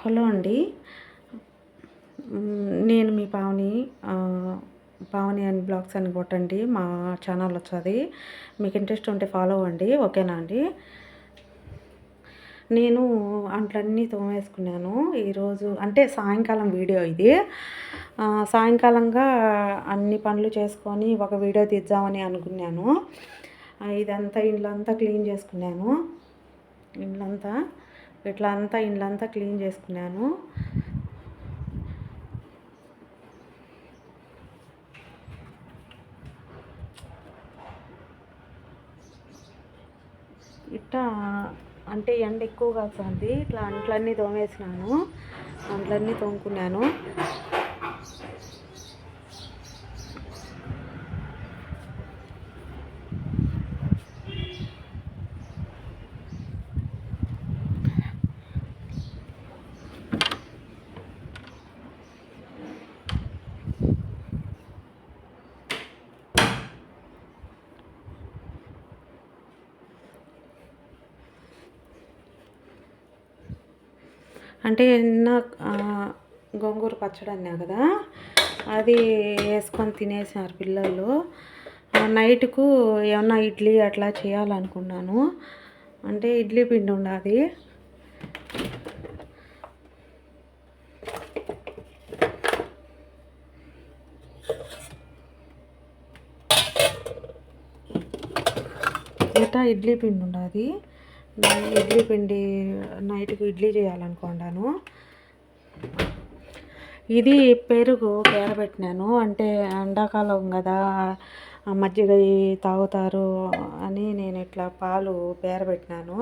Hello అండి. నేను మీ Pavani and blogs అని కొట్టండి. మా ఛానల్ వచ్చేది. మీకు ఇంట్రెస్ట్ ఉంటే ఫాలో అవ్వండి. ఓకేనా అండి? నేను అంట్లన్నీ తోమేసుకున్నాను ఈరోజు. అంటే సాయంకాలం వీడియో ఇది. సాయంకాలంగా అన్ని పనులు చేసుకొని ఒక వీడియో తీద్దామని అనుకున్నాను. ఇదంతా ఇల్లంతా క్లీన్ చేసుకున్నాను. ఇల్లంతా క్లీన్ చేసుకున్నాను. ఇట్టా అంటే ఎండ ఎక్కువగా వస్తుంది. ఇట్లా అంట్లన్నీ తోమేసినాను. అంట్లన్నీ తోముకున్నాను. అంటే నిన్న గోంగూర పచ్చడి అన్నా కదా, అది వేసుకొని తినేసారు పిల్లలు. నైట్కు ఏమన్నా ఇడ్లీ అట్లా చేయాలనుకున్నాను. అంటే ఇడ్లీ పిండి ఉండాలి. ఇడ్లీ పిండి ఉండాలి. ఇడ్లీ పిండి నైట్కి ఇడ్లీ చేయాలనుకున్నాను. ఇది పెరుగు పేరబెట్టినాను. అంటే ఎండాకాలం కదా, మజ్జిగ తాగుతారు అని నేను ఇట్లా పాలు పేరబెట్టినాను.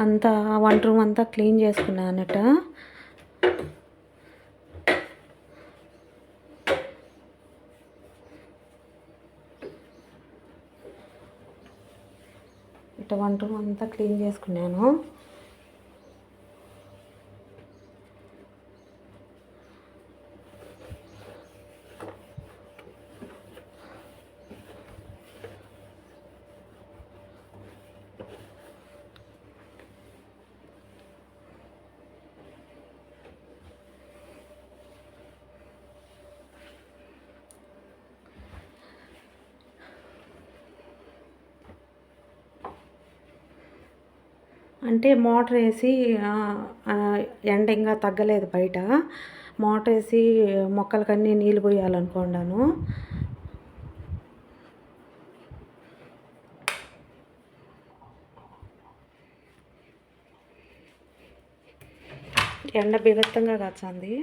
అంతా వంట రూమ్ అంతా క్లీన్ చేసుకున్నానట. ఇట్లా వంట రూమ్ అంతా క్లీన్ చేసుకున్నాను. అంటే మోటార్ వేసి ఎండ ఇంకా తగ్గలేదు బయట. మోటార్ వేసి మొక్కలకన్నీ నీళ్ళు పోయాలనుకున్నాను. ఎండ బీభత్సంగా కాచింది.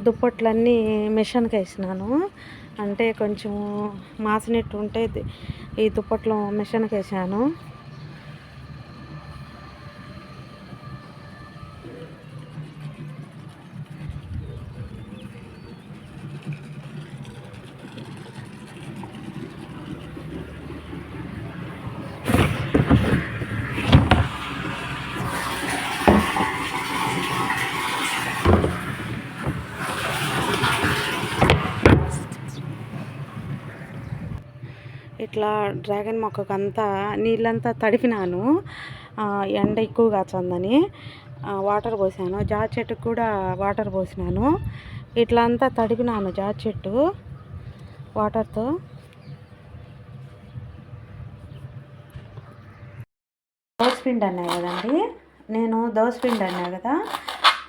దుప్పట్లన్నీ మిషన్కి వేసినాను. అంటే కొంచెం మాసినట్టు ఉంటే ఈ దుప్పట్లు మిషన్కి వేసాను. ఇట్లా డ్రాగన్ మొక్కకంతా నీళ్ళంతా తడిపినాను. ఎండ ఎక్కువ కాచిందని వాటర్ పోసాను. జామ చెట్టుకు కూడా వాటర్ పోసినాను. ఇట్లా అంతా తడిపినాను జామ చెట్టు వాటర్తో. దోసపిండి అన్నాయి కదండి, నేను దోసపిండి అన్నా కదా,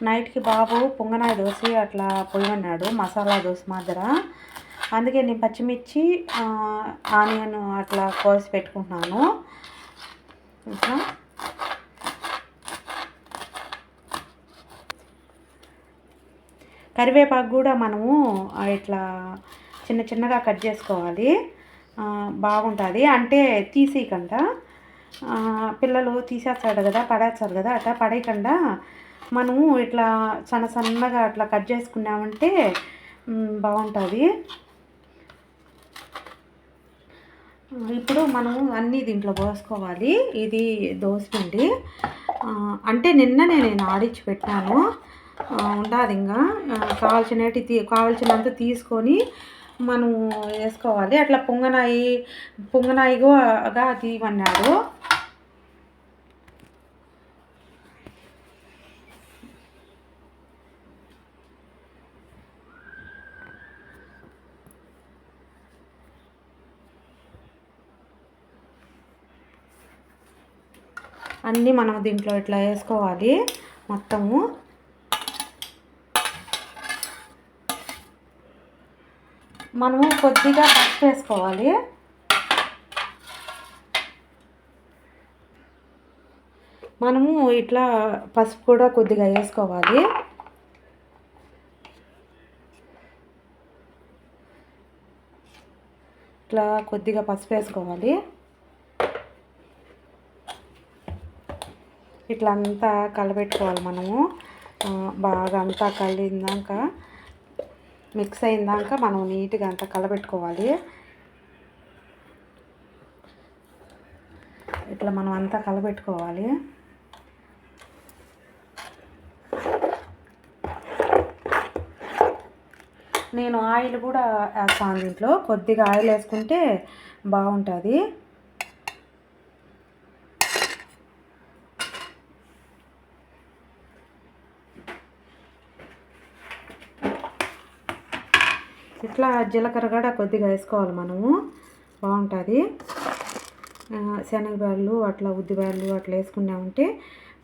నైట్కి బాబు పొంగనాయ దోశ అట్లా పోయమన్నాడు, మసాలా దోశ మాదిర. అందుకే నేను పచ్చిమిర్చి ఆనియన్ అట్లా కోసి పెట్టుకుంటున్నాను. ఇట్లా కరివేపాకు కూడా మనము ఇట్లా చిన్న చిన్నగా కట్ చేసుకోవాలి. బాగుంటుంది. అంటే తీసేయకుండా పిల్లలు తీసేస్తాడు కదా, పడేస్తారు కదా, అట్లా పడేయకుండా మనము ఇట్లా సన్నగా అట్లా కట్ చేసుకున్నామంటే బాగుంటుంది. ఇప్పుడు మనం అన్నీ దీంట్లో పోసుకోవాలి. ఇది దోసపిండి అంటే నిన్ననే నేను ఆడిచ్చి పెట్టాను, ఉండదు ఇంకా కావాల్సినంత తీసుకొని మనం వేసుకోవాలి. అట్లా పొంగనాయిగా తీయమన్నాడు. అన్నీ మనం దీంట్లో ఇట్లా వేసుకోవాలి మొత్తము. మనము కొద్దిగా పసుపు వేసుకోవాలి. మనము ఇట్లా పసుపు కూడా కొద్దిగా వేసుకోవాలి. ఇట్లా కొద్దిగా పసుపు వేసుకోవాలి. ఇట్లా అంతా కలబెట్టుకోవాలి మనము. బాగా అంతా కలిందాక, మిక్స్ అయిందాక మనం నీట్గా అంతా కలబెట్టుకోవాలి. ఇట్లా మనం అంతా కలబెట్టుకోవాలి. నేను ఆయిల్ కూడా వేస్తాను దీంట్లో. కొద్దిగా ఆయిల్ వేసుకుంటే బాగుంటుంది. ఇట్లా జీలకర్ర కూడా కొద్దిగా వేసుకోవాలి మనము, బాగుంటుంది. శనగబ్యాళ్ళు అట్లా ఉద్దిబ్యాళ్ళు అట్లా వేసుకున్నామంటే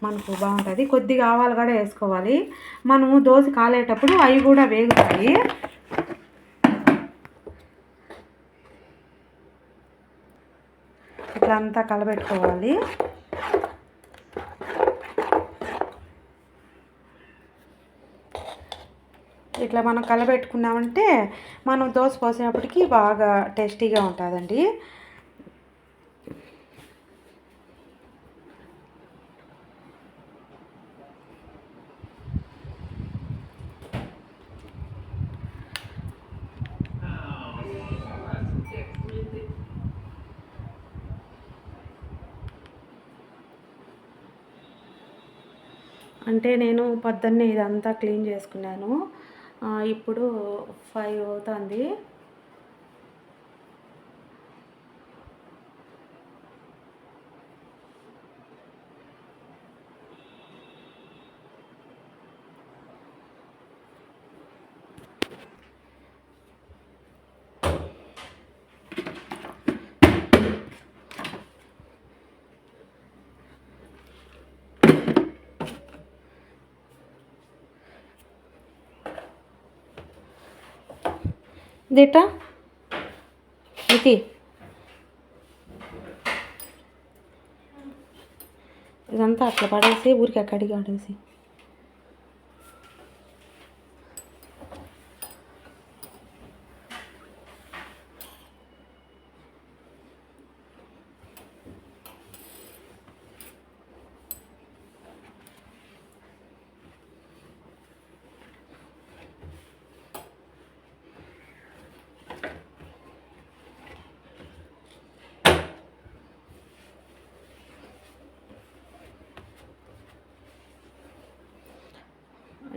మనకు బాగుంటుంది. కొద్దిగా ఆవాలు కూడా వేసుకోవాలి. మనము దోశ కాలేటప్పుడు అవి కూడా వేగుతాయి. ఇట్లా అంతా కలబెట్టుకోవాలి. ఇట్లా మనం కలబెట్టుకున్నామంటే మనం దోశ పోసేటప్పటికి బాగా టేస్టీగా ఉంటుందండి. అంటే నేను పొద్దున్నే ఇదంతా క్లీన్ చేసుకున్నాను. ఇప్పుడు 5 అవుతుంది. దేటా ఇది ఇదంతా అట్లా పడేసి ఊరికి అక్కడికి ఆడేసి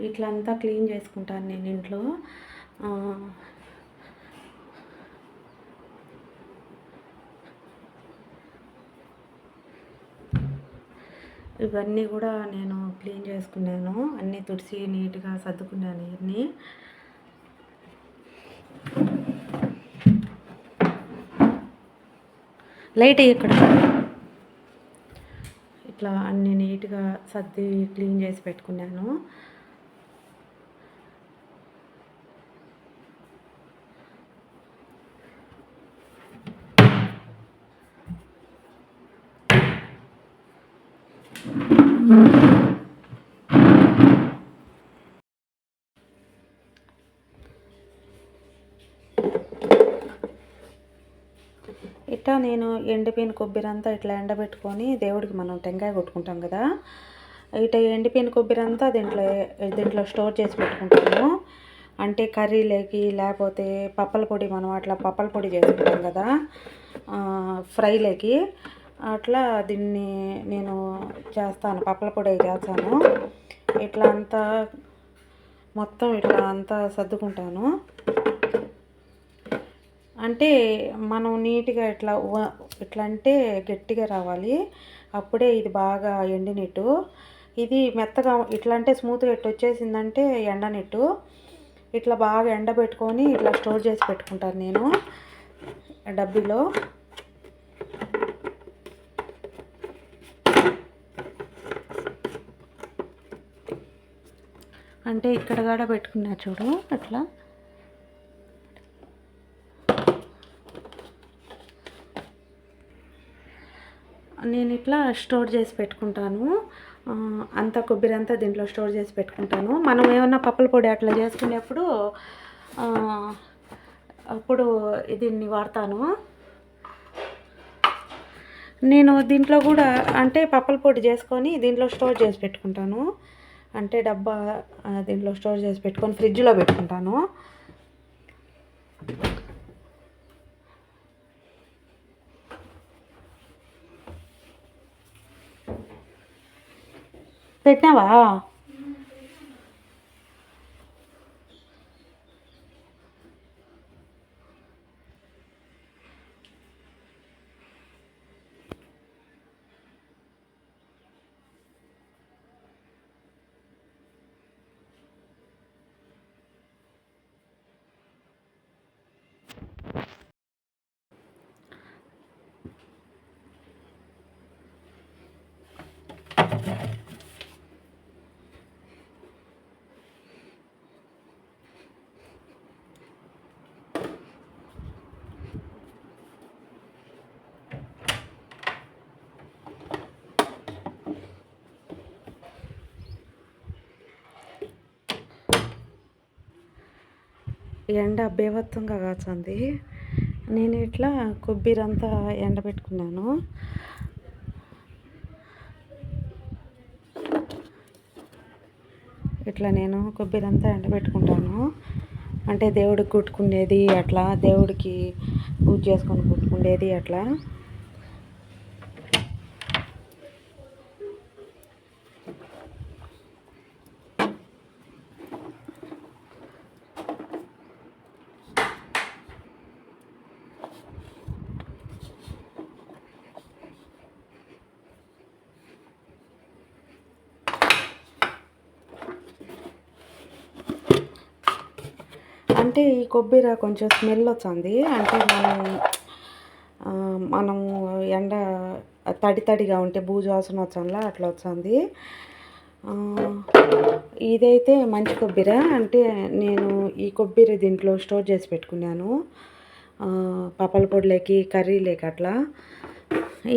ఇట్లా అంతా క్లీన్ చేసుకుంటాను నేను ఇంట్లో. ఇవన్నీ కూడా నేను క్లీన్ చేసుకున్నాను, అన్నీ తుడిచి నీట్గా సర్దుకున్నాను. ఇవన్నీ లైట్ ఇక్కడ ఇట్లా అన్నీ నీట్గా సర్ది క్లీన్ చేసి పెట్టుకున్నాను. ఇట్లా ఇట్లా నేను ఎండిపోయిన కొబ్బరి అంతా ఇట్లా ఎండబెట్టుకొని దేవుడికి మనం టెంకాయ కొట్టుకుంటాం కదా, ఇట్లా ఎండిపోయిన కొబ్బరి అంతా దీంట్లో స్టోర్ చేసి పెట్టుకుంటాను. అంటే కర్రీలోకి లేకపోతే పప్పల పొడి, మనం అట్లా పప్పల పొడి చేసుకుంటాం కదా ఫ్రైలోకి, అట్లా దీన్ని నేను చేస్తాను, పప్పల పొడి చేస్తాను. ఇట్లా అంతా మొత్తం ఇట్లా అంతా సర్దుకుంటాను. అంటే మనం నీట్గా ఇట్లా అంటే గట్టిగా రావాలి, అప్పుడే ఇది బాగా ఎండినట్టు. ఇది మెత్తగా ఇట్లా అంటే స్మూత్గా ఇట్లా వచ్చేసిందంటే ఎండనట్టు. ఇట్లా బాగా ఎండబెట్టుకొని ఇట్లా స్టోర్ చేసి పెట్టుకుంటాను నేను డబ్బీలో. అంటే ఇక్కడ కూడా పెట్టుకున్నా చూడు, అట్లా నేను ఇట్లా స్టోర్ చేసి పెట్టుకుంటాను. అంతా కొబ్బరి అంతా దీంట్లో స్టోర్ చేసి పెట్టుకుంటాను. మనం ఏమన్నా పప్పుల పొడి అట్లా చేసుకునేప్పుడు అప్పుడు దీన్ని వాడతాను. నేను దీంట్లో కూడా అంటే పప్పుల పొడి చేసుకొని దీంట్లో స్టోర్ చేసి పెట్టుకుంటాను. అంటే డబ్బా దీంట్లో స్టోర్ చేసి పెట్టుకొని ఫ్రిడ్జ్లో పెట్టుకుంటాను. పెట్టినావా? ఎండ బేవత్తంగా కాచుంది. నేను ఇట్లా కొబ్బరి అంతా ఎండబెట్టుకున్నాను. ఇట్లా నేను కొబ్బరి అంతా ఎండబెట్టుకుంటాను. అంటే దేవుడికి కుట్టుకునేది, అట్లా దేవుడికి పూజ చేసుకొని కుట్టుకునేది అట్లా. అంటే ఈ కొబ్బరి కొంచెం స్మెల్ వచ్చింది. అంటే మనము ఎండ తడిగా ఉంటే బూజు వాసన వచ్చంలా అట్లా వచ్చింది. ఇదైతే మంచి కొబ్బరి. అంటే నేను ఈ కొబ్బరి దీంట్లో స్టోర్ చేసి పెట్టుకున్నాను పప్పల పొడిలోకి, కర్రీలోకి అట్లా.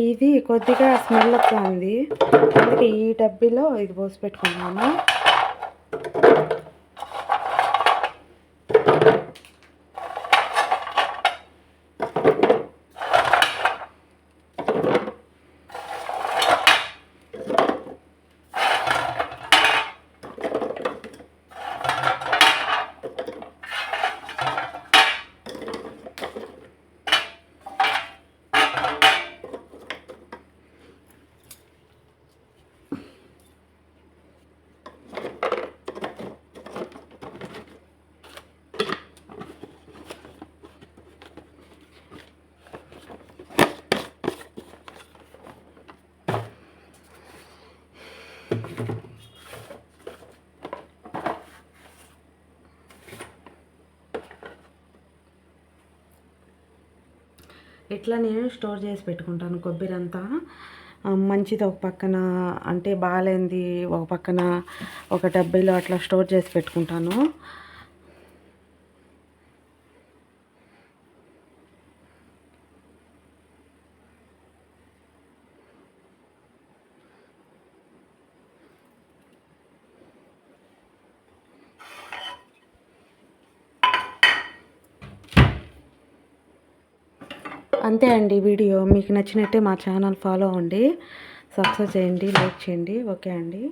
ఇది కొద్దిగా స్మెల్ వస్తుంది, అందుకే ఈ డబ్బీలో ఇది పోసి పెట్టుకున్నాను. ఇట్లా నేను స్టోర్ చేసి పెట్టుకుంటాను కొబ్బరి అంతా. మంచిది ఒక పక్కన, అంటే బాగాలేంది ఒక పక్కన, ఒక డబ్బీలో అట్లా స్టోర్ చేసి పెట్టుకుంటాను. అంతే అండి వీడియో. మీకు నచ్చినట్టే మా ఛానల్ ఫాలో అవ్వండి, సబ్స్క్రైబ్ చేయండి, లైక్ చేయండి. ఓకే అండి,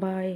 బాయ్.